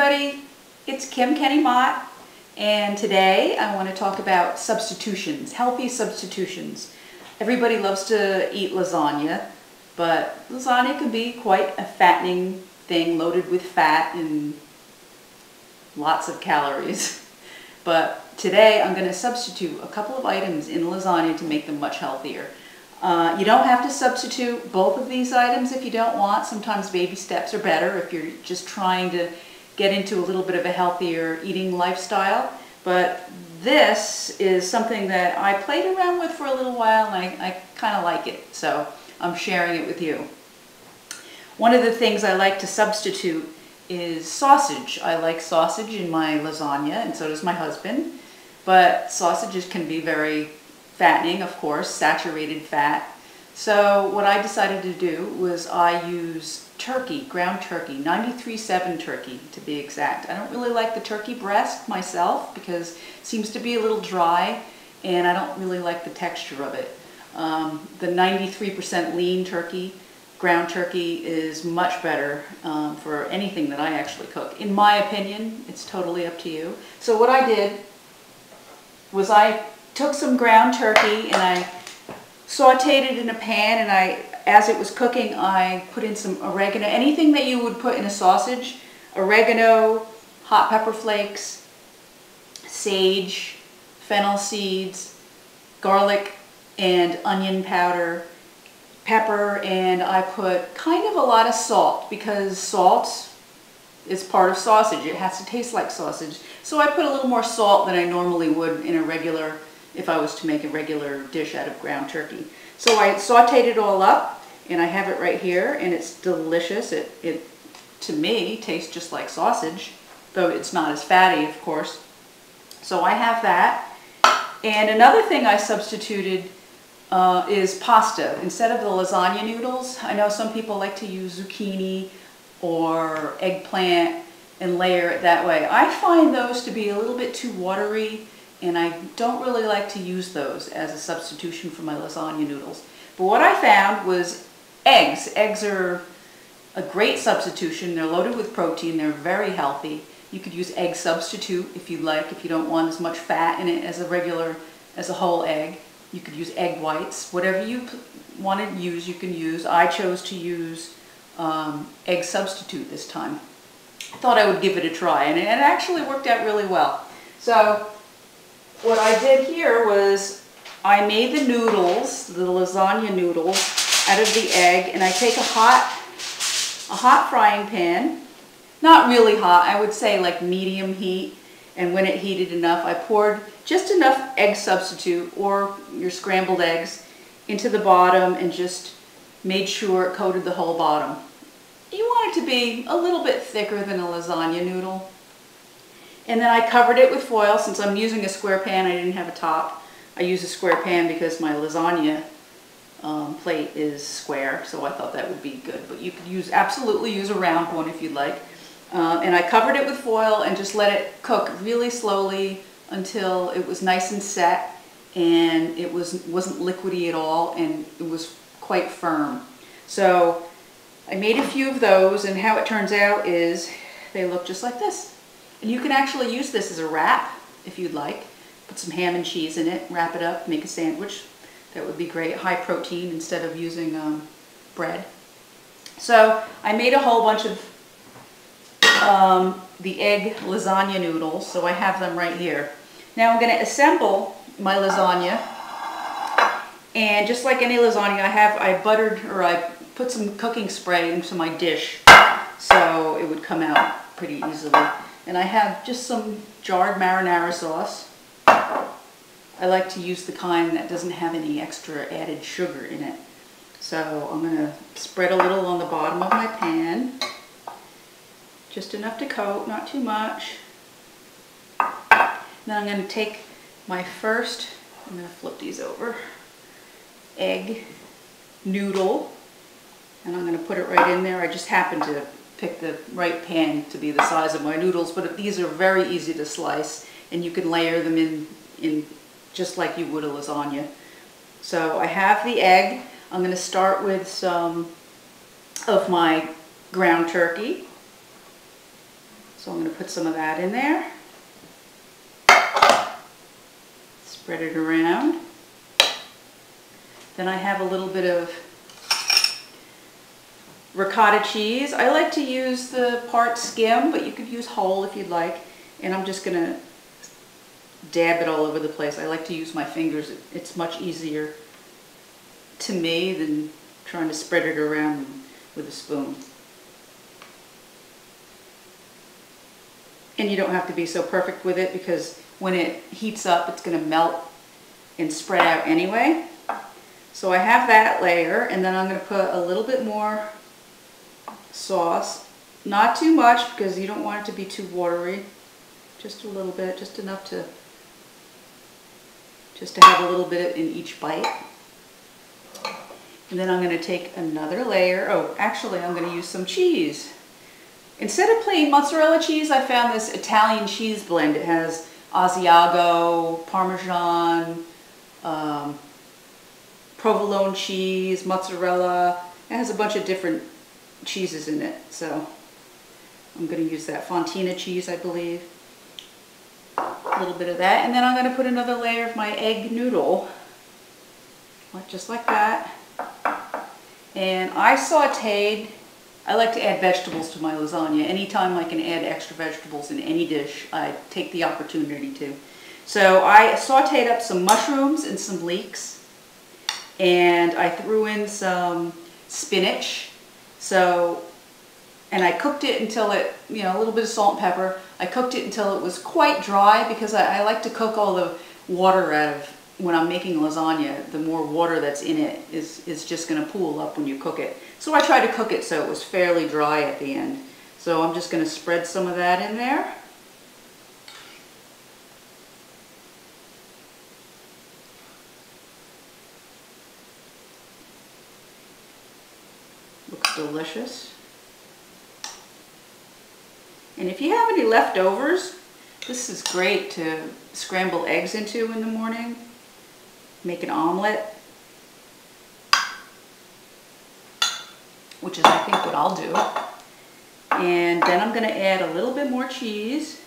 everybody, it's Kim Kenny Mott, and today I want to talk about substitutions, healthy substitutions. Everybody loves to eat lasagna, but lasagna can be quite a fattening thing, loaded with fat and lots of calories. But today I'm going to substitute a couple of items in lasagna to make them much healthier. You don't have to substitute both of these items if you don't want. Sometimes baby steps are better if you're just trying to get into a little bit of a healthier eating lifestyle. But this is something that I played around with for a little while and I kind of like it. So I'm sharing it with you. One of the things I like to substitute is sausage. I like sausage in my lasagna, and so does my husband. But sausages can be very fattening, of course, saturated fat. So what I decided to do was I use turkey, ground turkey, 93.7 turkey to be exact. I don't really like the turkey breast myself because it seems to be a little dry and I don't really like the texture of it. The 93% lean turkey, ground turkey, is much better for anything that I actually cook. In my opinion, it's totally up to you. So what I did was I took some ground turkey and I sauteed it in a pan, and as it was cooking, I put in some oregano, anything that you would put in a sausage, oregano, hot pepper flakes, sage, fennel seeds, garlic and onion powder, pepper, and I put kind of a lot of salt because salt is part of sausage. It has to taste like sausage. So I put a little more salt than I normally would in a regular, if I was to make a regular dish out of ground turkey. So I sauteed it all up and I have it right here and it's delicious. It to me tastes just like sausage, though it's not as fatty, of course. So I have that. And another thing I substituted is pasta. Instead of the lasagna noodles, I know some people like to use zucchini or eggplant and layer it that way. I find those to be a little bit too watery, and I don't really like to use those as a substitution for my lasagna noodles. But what I found was eggs. Eggs are a great substitution. They're loaded with protein. They're very healthy. You could use egg substitute if you'd like, if you don't want as much fat in it as a whole egg. You could use egg whites. Whatever you want to use, you can use. I chose to use egg substitute this time. I thought I would give it a try, and it actually worked out really well. So what I did here was I made the noodles, the lasagna noodles, out of the egg, and I take a hot frying pan, not really hot, I would say like medium heat, and when it heated enough, I poured just enough egg substitute or your scrambled eggs into the bottom and just made sure it coated the whole bottom. You want it to be a little bit thicker than a lasagna noodle. And then I covered it with foil. Since I'm using a square pan, I didn't have a top. I use a square pan because my lasagna plate is square, so I thought that would be good. But you could absolutely use a round one if you'd like. And I covered it with foil and just let it cook really slowly until it was nice and set and it wasn't liquidy at all, and it was quite firm. So I made a few of those, and how it turns out is they look just like this. And you can actually use this as a wrap if you'd like. Put some ham and cheese in it, wrap it up, make a sandwich. That would be great, high protein instead of using bread. So I made a whole bunch of the egg lasagna noodles, so I have them right here. Now I'm going to assemble my lasagna, and just like any lasagna, I put some cooking spray into my dish so it would come out pretty easily. And I have just some jarred marinara sauce. I like to use the kind that doesn't have any extra added sugar in it. So I'm going to spread a little on the bottom of my pan. Just enough to coat, not too much. Then I'm going to take my first, I'm going to flip these over, egg noodle, and I'm going to put it right in there. I just happened to pick the right pan to be the size of my noodles, but these are very easy to slice, and you can layer them in just like you would a lasagna. So I have the egg. I'm going to start with some of my ground turkey. So I'm going to put some of that in there. Spread it around. Then I have a little bit of ricotta cheese. I like to use the part skim, but you could use whole if you'd like. And I'm just going to dab it all over the place. I like to use my fingers. It's much easier to me than trying to spread it around with a spoon. And you don't have to be so perfect with it because when it heats up, it's going to melt and spread out anyway. So I have that layer, and then I'm going to put a little bit more sauce. Not too much because you don't want it to be too watery. Just a little bit, just enough to have a little bit in each bite. And then I'm going to take another layer. Oh, actually I'm going to use some cheese. Instead of plain mozzarella cheese, I found this Italian cheese blend. It has Asiago, Parmesan, provolone cheese, mozzarella. It has a bunch of different cheeses in it. So I'm going to use that Fontina cheese, I believe. A little bit of that. And then I'm going to put another layer of my egg noodle. Just like that. And I sauteed. I like to add vegetables to my lasagna. Anytime I can add extra vegetables in any dish, I take the opportunity to. So I sauteed up some mushrooms and some leeks. And I threw in some spinach. And I cooked it until it, a little bit of salt and pepper. I cooked it until it was quite dry because I like to cook all the water out of, when I'm making lasagna, the more water that's in it is just going to pool up when you cook it. So I tried to cook it so it was fairly dry at the end. So I'm just going to spread some of that in there. Looks delicious. And if you have any leftovers, this is great to scramble eggs into in the morning. Make an omelet, which is I think what I'll do. And then I'm going to add a little bit more cheese.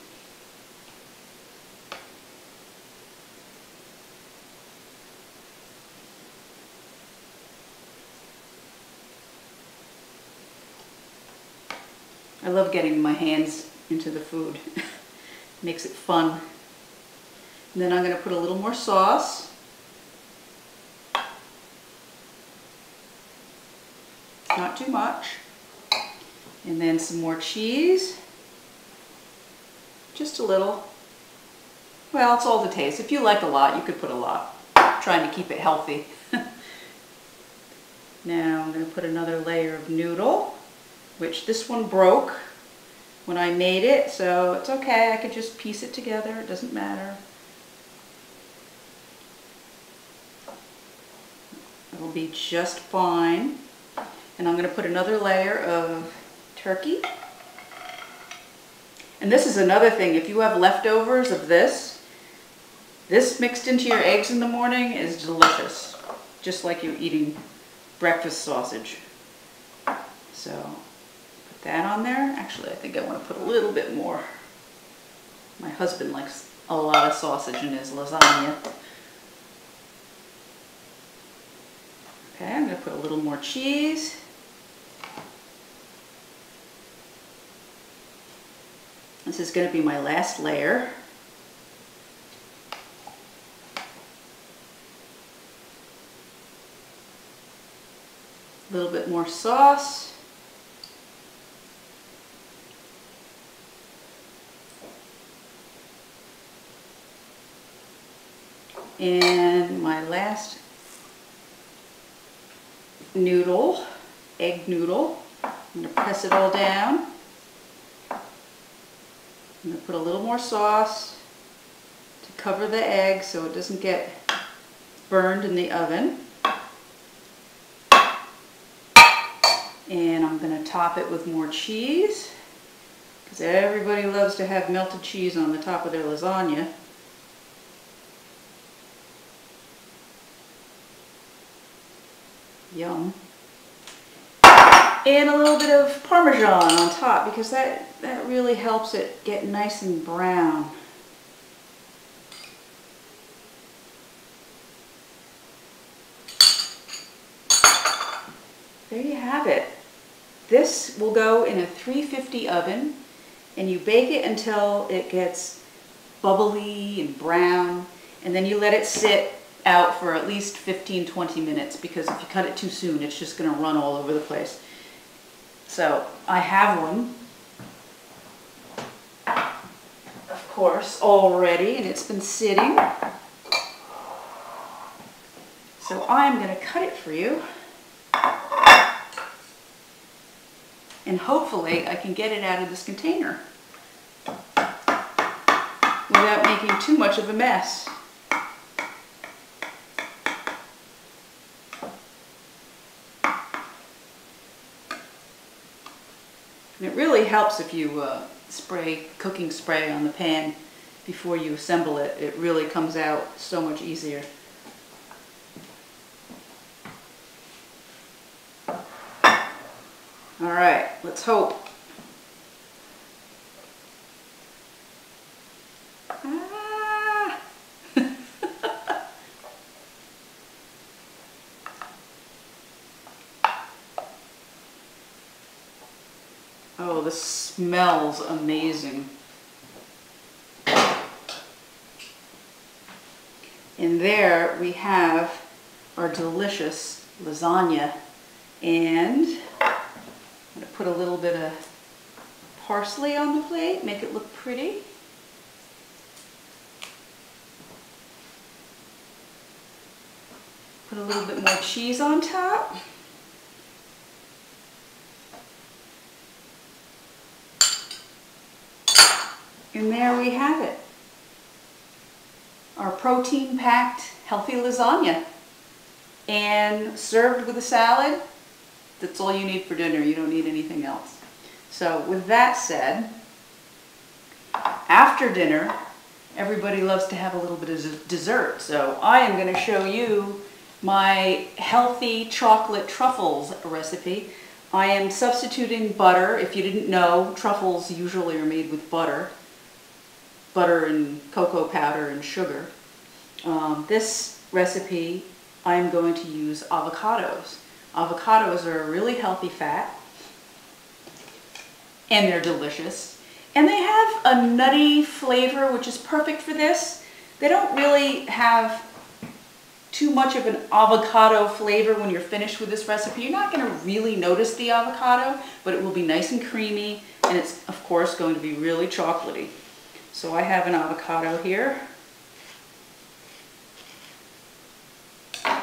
I love getting my hands into the food. Makes it fun. And then I'm going to put a little more sauce. Not too much. And then some more cheese. Just a little. Well, it's all to taste. If you like a lot, you could put a lot. Trying to keep it healthy. Now I'm going to put another layer of noodle, which this one broke when I made it, so it's okay. I could just piece it together. It doesn't matter. It'll be just fine. And I'm going to put another layer of turkey. And this is another thing. If you have leftovers of this mixed into your eggs in the morning is delicious. Just like you're eating breakfast sausage. So put that on there. Actually, I think I want to put a little bit more. My husband likes a lot of sausage in his lasagna. Okay, I'm going to put a little more cheese. This is going to be my last layer. A little bit more sauce. And my last noodle, egg noodle. I'm going to press it all down. I'm going to put a little more sauce to cover the egg so it doesn't get burned in the oven. And I'm going to top it with more cheese because everybody loves to have melted cheese on the top of their lasagna. Yum. And a little bit of Parmesan on top because that really helps it get nice and brown. There you have it. This will go in a 350 oven, and you bake it until it gets bubbly and brown, and then you let it sit out for at least 15-20 minutes, because if you cut it too soon, it's just going to run all over the place. So I have one, of course, already, and it's been sitting. So I'm going to cut it for you. And hopefully I can get it out of this container without making too much of a mess. And it really helps if you spray cooking spray on the pan before you assemble it. It really comes out so much easier. All right, let's hope. Ah. Oh, this smells amazing. And there we have our delicious lasagna, and I'm going to put a little bit of parsley on the plate, make it look pretty. Put a little bit more cheese on top. And there we have it. Our protein-packed, healthy lasagna. And served with a salad. That's all you need for dinner. You don't need anything else. So with that said, after dinner, everybody loves to have a little bit of dessert. So I am going to show you my healthy chocolate truffles recipe. I am substituting butter. If you didn't know, truffles usually are made with butter. Butter and cocoa powder and sugar. This recipe, I'm going to use avocados. Avocados are a really healthy fat, and they're delicious. And they have a nutty flavor, which is perfect for this. They don't really have too much of an avocado flavor when you're finished with this recipe. You're not going to really notice the avocado, but it will be nice and creamy, and it's, of course, going to be really chocolatey. So I have an avocado here. I'm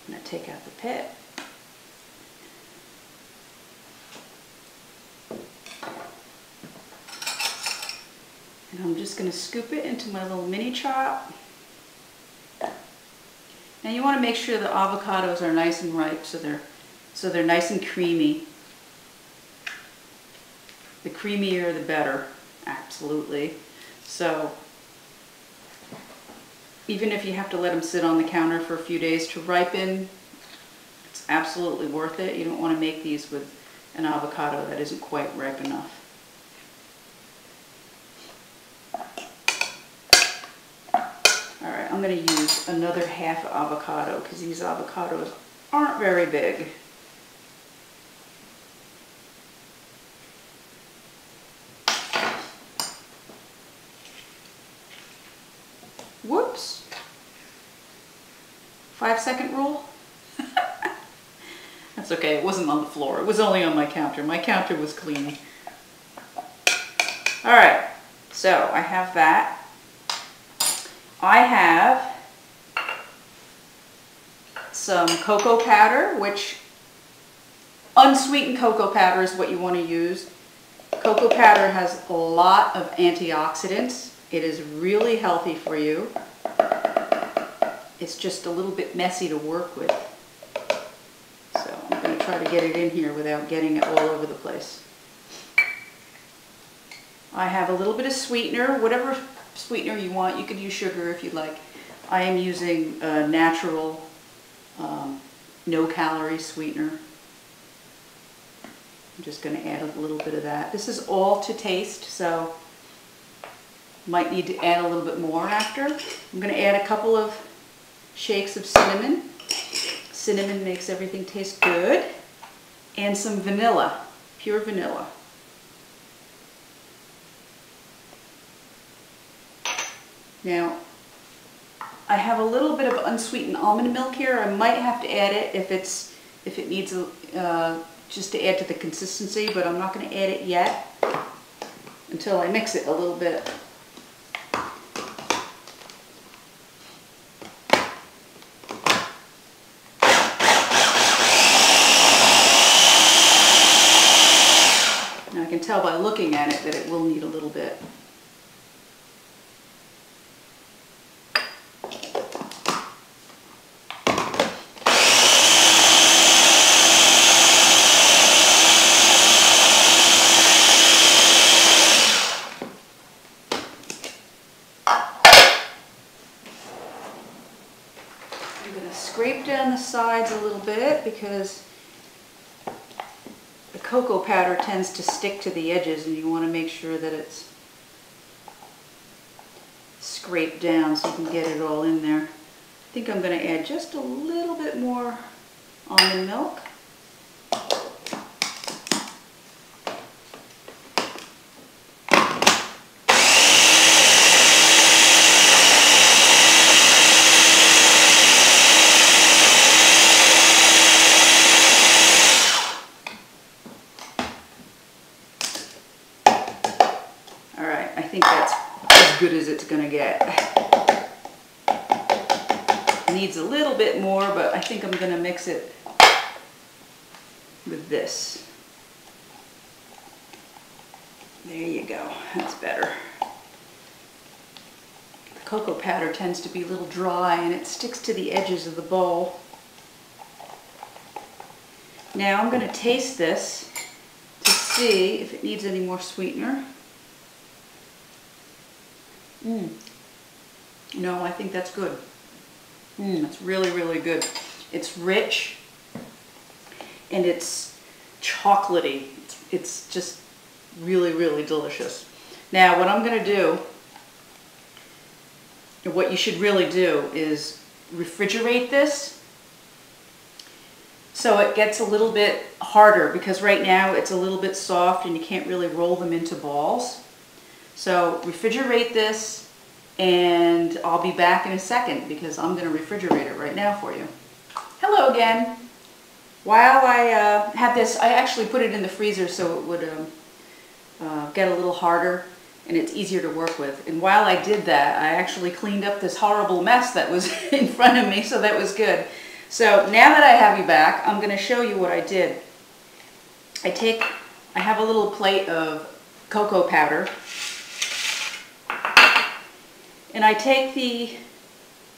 going to take out the pit. And I'm just going to scoop it into my little mini chop. Now you want to make sure the avocados are nice and ripe, so they're nice and creamy. The creamier the better, absolutely. So even if you have to let them sit on the counter for a few days to ripen, it's absolutely worth it. You don't want to make these with an avocado that isn't quite ripe enough. Alright, I'm going to use another half avocado because these avocados aren't very big. Whoops. 5-second rule? That's okay, it wasn't on the floor. It was only on my counter. My counter was clean. Alright, so I have that. I have some cocoa powder, which unsweetened cocoa powder is what you want to use. Cocoa powder has a lot of antioxidants. It is really healthy for you. It's just a little bit messy to work with. So I'm going to try to get it in here without getting it all over the place. I have a little bit of sweetener, whatever sweetener you want. You could use sugar if you'd like. I am using natural no calorie sweetener. I'm just going to add a little bit of that. This is all to taste, so might need to add a little bit more after. I'm going to add a couple of shakes of cinnamon. Cinnamon makes everything taste good. And some vanilla, pure vanilla. Now, I have a little bit of unsweetened almond milk here. I might have to add it if it needs just to add to the consistency, but I'm not going to add it yet until I mix it a little bit. Now I can tell by looking at it that it will need a little bit. I'm going to scrape down the sides a little bit because the cocoa powder tends to stick to the edges, and you want to make sure that it's scraped down so you can get it all in there. I think I'm going to add just a little bit more almond milk. I think that's as good as it's going to get. Needs a little bit more, but I think I'm going to mix it with this. There you go. That's better. The cocoa powder tends to be a little dry and it sticks to the edges of the bowl. Now I'm going to taste this to see if it needs any more sweetener. No, I think that's good. It's really, really good. It's rich and it's chocolatey. It's just really, really delicious. Now, what I'm going to do, what you should really do is refrigerate this so it gets a little bit harder, because right now it's a little bit soft and you can't really roll them into balls. So refrigerate this, and I'll be back in a second because I'm going to refrigerate it right now for you. Hello again. While I had this, I actually put it in the freezer so it would get a little harder and it's easier to work with. And while I did that, I actually cleaned up this horrible mess that was in front of me, so that was good. So now that I have you back, I'm going to show you what I did. I have a little plate of cocoa powder. And I take the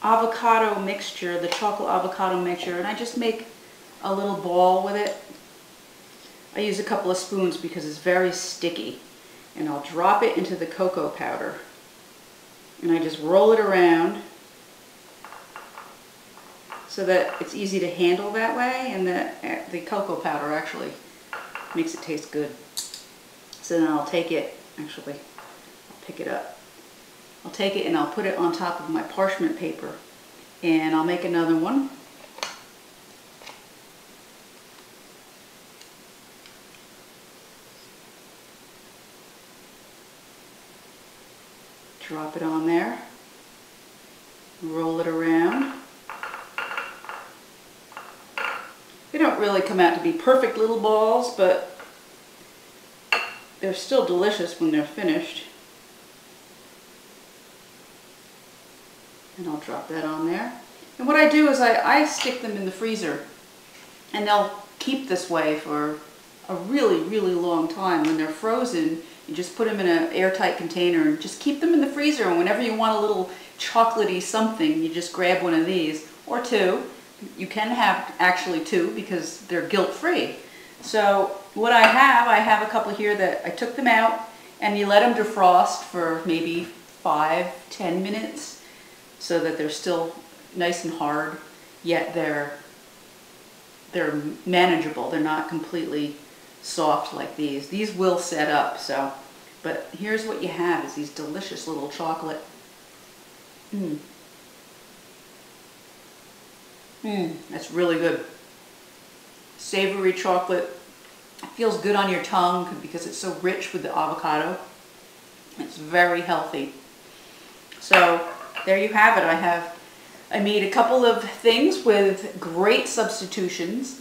avocado mixture, the chocolate avocado mixture, and I just make a little ball with it. I use a couple of spoons because it's very sticky. And I'll drop it into the cocoa powder. And I just roll it around so that it's easy to handle that way, and that the cocoa powder actually makes it taste good. So then I'll take it, actually, I'll pick it up. I'll take it and I'll put it on top of my parchment paper, and I'll make another one. Drop it on there, roll it around. They don't really come out to be perfect little balls, but they're still delicious when they're finished. And I'll drop that on there. And what I do is I stick them in the freezer, and they'll keep this way for a really, really long time. When they're frozen, you just put them in an airtight container and just keep them in the freezer, and whenever you want a little chocolatey something, you just grab one of these, or two. You can have actually two because they're guilt-free. So what I have a couple here that I took them out, and you let them defrost for maybe 5-10 minutes so that they're still nice and hard, yet they're they're manageable. They're not completely soft like these. These will set up, so. But here's what you have, is these delicious little chocolate. That's really good. Savory chocolate. It feels good on your tongue because it's so rich with the avocado. It's very healthy. So there you have it. I made a couple of things with great substitutions.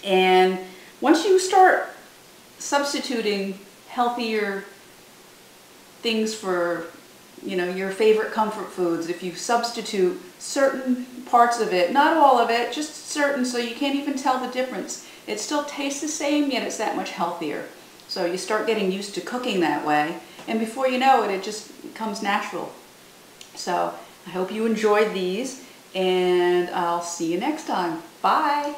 And once you start substituting healthier things for, your favorite comfort foods, if you substitute certain parts of it, not all of it, just certain, so you can't even tell the difference. It still tastes the same, yet it's that much healthier. So you start getting used to cooking that way, and before you know it, it just comes natural. So I hope you enjoyed these, and I'll see you next time. Bye!